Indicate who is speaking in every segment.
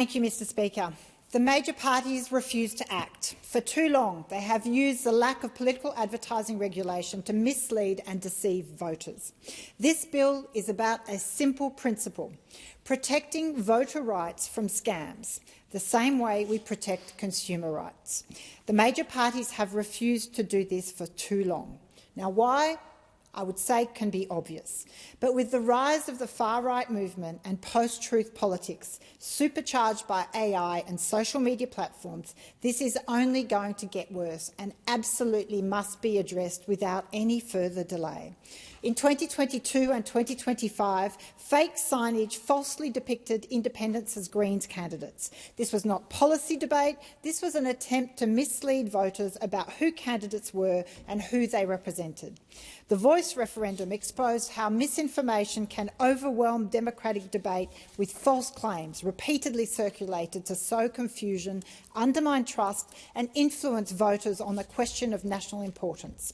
Speaker 1: Thank you, Mr Speaker. The major parties refuse to act. For too long, they have used the lack of political advertising regulation to mislead and deceive voters. This bill is about a simple principle: protecting voter rights from scams, the same way we protect consumer rights. The major parties have refused to do this for too long. Now, why? I would say can be obvious. But with the rise of the far-right movement and post-truth politics, supercharged by AI and social media platforms, this is only going to get worse and absolutely must be addressed without any further delay. In 2022 and 2025, fake signage falsely depicted independents as Greens candidates. This was not policy debate, this was an attempt to mislead voters about who candidates were and who they represented. The Voice referendum exposed how misinformation can overwhelm democratic debate with false claims repeatedly circulated to sow confusion, undermine trust and influence voters on the question of national importance.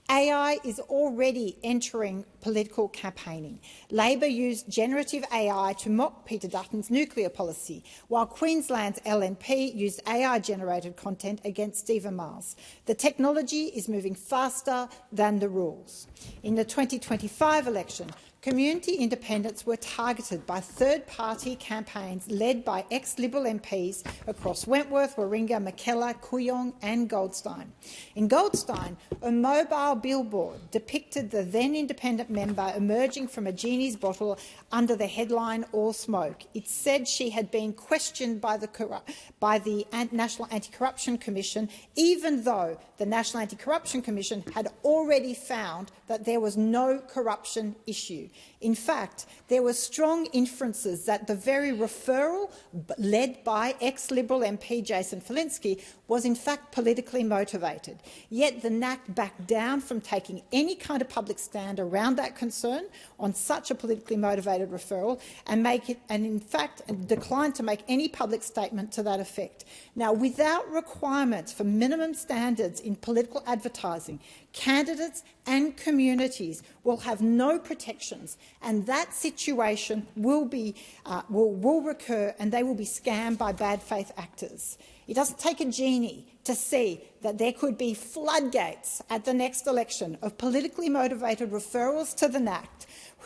Speaker 1: AI is already entering political campaigning. Labor used generative AI to mock Peter Dutton's nuclear policy, while Queensland's LNP used AI-generated content against Stephen Miles. The technology is moving faster than the rules. In the 2025 election, community independents were targeted by third-party campaigns led by ex-Liberal MPs across Wentworth, Warringah, Mackellar, Kooyong and Goldstein. In Goldstein, a mobile billboard depicted the then-independent member emerging from a genie's bottle under the headline "All Smoke." It said she had been questioned by the National Anti-Corruption Commission, even though the National Anti-Corruption Commission had already found that there was no corruption issue. In fact, there were strong inferences that the very referral led by ex-Liberal MP Jason Falinski was in fact politically motivated. Yet the NAC backed down from taking any kind of public stand around that concern on such a politically motivated referral and in fact declined to make any public statement to that effect. Now, without requirements for minimum standards in political advertising, candidates and communities will have no protections, and that situation will recur, and they will be scammed by bad faith actors. It doesn't take a genie to see that there could be floodgates at the next election of politically motivated referrals to the NAC,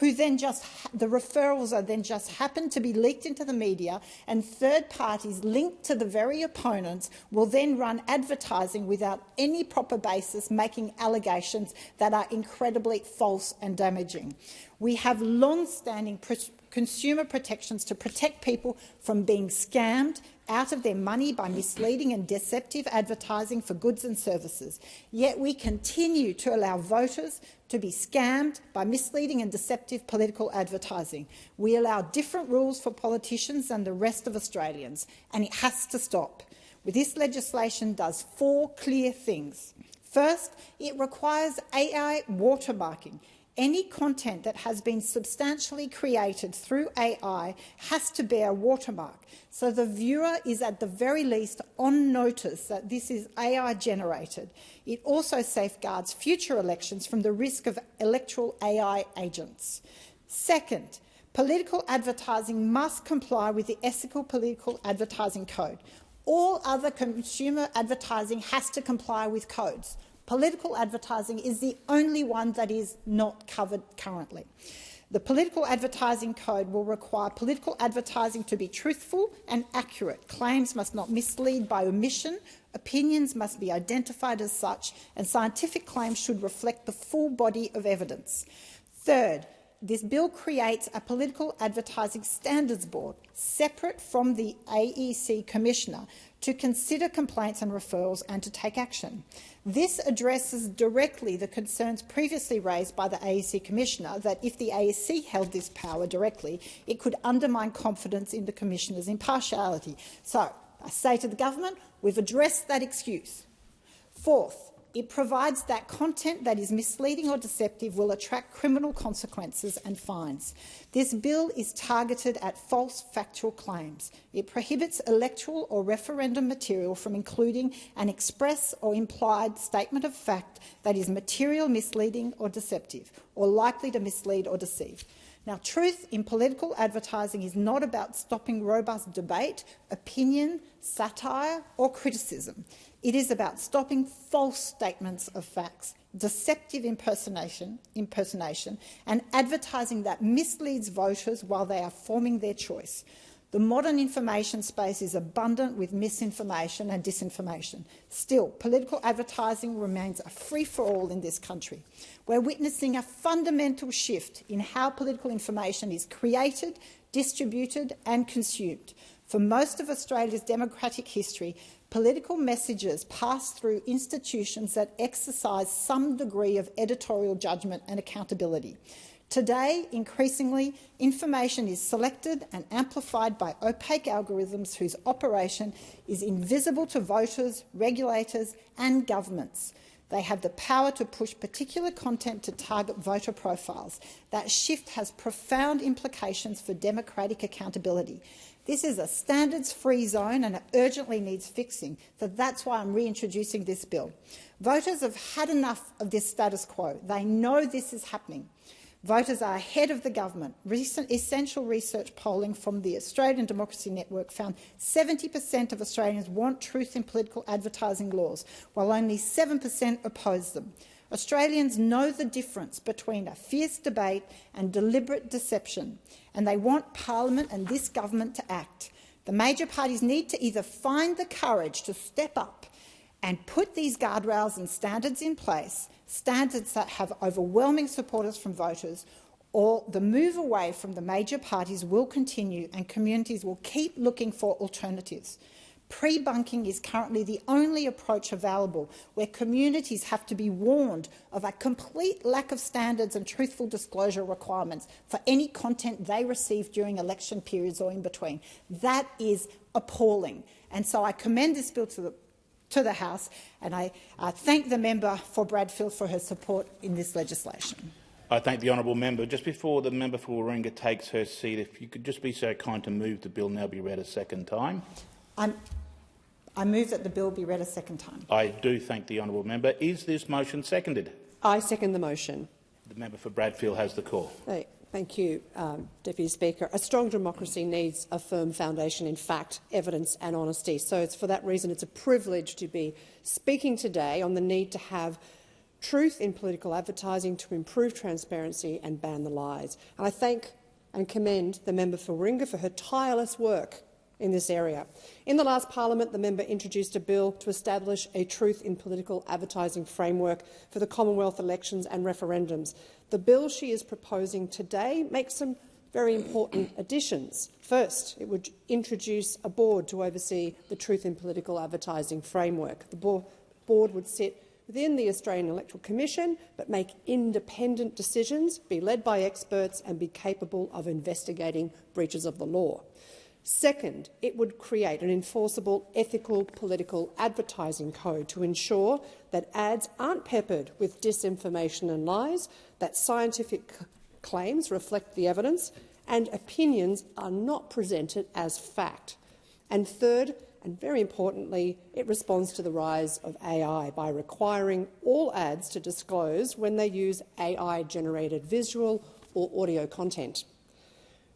Speaker 1: the referrals are then just happen to be leaked into the media, and third parties linked to the very opponents will then run advertising without any proper basis, making allegations that are incredibly false and damaging. We have long-standing consumer protections to protect people from being scammed out of their money by misleading and deceptive advertising for goods and services. Yet we continue to allow voters to be scammed by misleading and deceptive political advertising. We allow different rules for politicians than the rest of Australians, and it has to stop. This legislation does 4 clear things. First, it requires AI watermarking. Any content that has been substantially created through AI has to bear a watermark, so the viewer is at the very least on notice that this is AI-generated. It also safeguards future elections from the risk of electoral AI agents. Second, political advertising must comply with the Ethical Political Advertising Code. All other consumer advertising has to comply with codes. Political advertising is the only one that is not covered currently. The Political Advertising Code will require political advertising to be truthful and accurate. Claims must not mislead by omission, opinions must be identified as such, and scientific claims should reflect the full body of evidence. Third, this bill creates a Political Advertising Standards Board, separate from the AEC Commissioner, to consider complaints and referrals and to take action. This addresses directly the concerns previously raised by the AEC Commissioner that if the AEC held this power directly, it could undermine confidence in the Commissioner's impartiality. So, I say to the government, we've addressed that excuse. Fourth, it provides that content that is misleading or deceptive will attract criminal consequences and fines. This bill is targeted at false factual claims. It prohibits electoral or referendum material from including an express or implied statement of fact that is material, misleading or deceptive, or likely to mislead or deceive. Now, truth in political advertising is not about stopping robust debate, opinion, satire or criticism. It is about stopping false statements of facts, deceptive impersonation, and advertising that misleads voters while they are forming their choice. The modern information space is abundant with misinformation and disinformation. Still, political advertising remains a free-for-all in this country. We're witnessing a fundamental shift in how political information is created, distributed and consumed. For most of Australia's democratic history, political messages pass through institutions that exercise some degree of editorial judgment and accountability. Today, increasingly, information is selected and amplified by opaque algorithms whose operation is invisible to voters, regulators and governments. They have the power to push particular content to target voter profiles. That shift has profound implications for democratic accountability. This is a standards-free zone and it urgently needs fixing, so that's why I'm reintroducing this bill. Voters have had enough of this status quo. They know this is happening. Voters are ahead of the government. Recent essential research polling from the Australian Democracy Network found 70% of Australians want truth in political advertising laws, while only 7% oppose them. Australians know the difference between a fierce debate and deliberate deception, and they want Parliament and this government to act. The major parties need to either find the courage to step up and put these guardrails and standards in place, standards that have overwhelming supporters from voters, or the move away from the major parties will continue and communities will keep looking for alternatives. Pre-bunking is currently the only approach available where communities have to be warned of a complete lack of standards and truthful disclosure requirements for any content they receive during election periods or in between. That is appalling. And so I commend this bill to the House, and I thank the member for Bradfield for her support in this legislation.
Speaker 2: I thank the honourable member. Just before the member for Warringah takes her seat, if you could just be so kind to move the bill now be read a second time.
Speaker 1: I move that the bill be read a second time.
Speaker 2: I do thank the honourable member. Is this motion seconded?
Speaker 3: I second the motion.
Speaker 2: The member for Bradfield has the call.
Speaker 3: Thank you, Deputy Speaker. A strong democracy needs a firm foundation in fact, evidence and honesty. So it's for that reason it's a privilege to be speaking today on the need to have truth in political advertising to improve transparency and ban the lies. And I thank and commend the member for Warringah for her tireless work in this area. In the last parliament, the member introduced a bill to establish a truth in political advertising framework for the Commonwealth elections and referendums. The bill she is proposing today makes some very important additions. First, it would introduce a board to oversee the truth in political advertising framework. The board would sit within the Australian Electoral Commission but make independent decisions, be led by experts and be capable of investigating breaches of the law. Second, it would create an enforceable ethical political advertising code to ensure that ads aren't peppered with disinformation and lies, that scientific claims reflect the evidence, and opinions are not presented as fact. And third, and very importantly, it responds to the rise of AI by requiring all ads to disclose when they use AI-generated visual or audio content.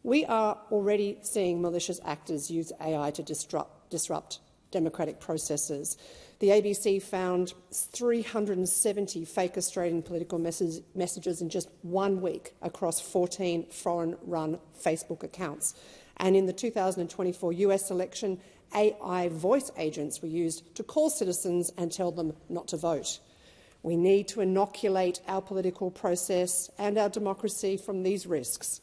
Speaker 3: We are already seeing malicious actors use AI to disrupt democratic processes. The ABC found 370 fake Australian political messages in just 1 week across 14 foreign-run Facebook accounts. And in the 2024 US election, AI voice agents were used to call citizens and tell them not to vote. We need to inoculate our political process and our democracy from these risks.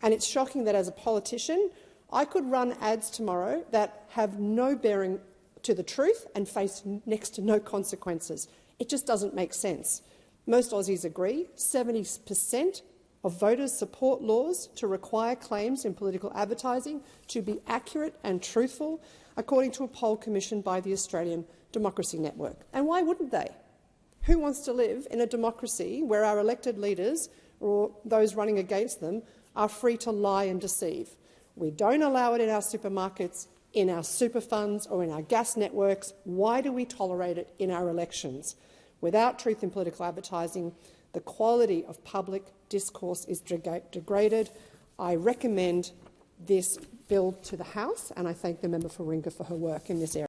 Speaker 3: And it's shocking that as a politician, I could run ads tomorrow that have no bearing to the truth and face next to no consequences. It just doesn't make sense. Most Aussies agree. 70% of voters support laws to require claims in political advertising to be accurate and truthful, according to a poll commissioned by the Australian Democracy Network. And why wouldn't they? Who wants to live in a democracy where our elected leaders or those running against them are free to lie and deceive? We don't allow it in our supermarkets, in our super funds or in our gas networks. Why do we tolerate it in our elections? Without truth in political advertising, the quality of public discourse is degraded. I recommend this bill to the House, and I thank the member for Warringah for her work in this area.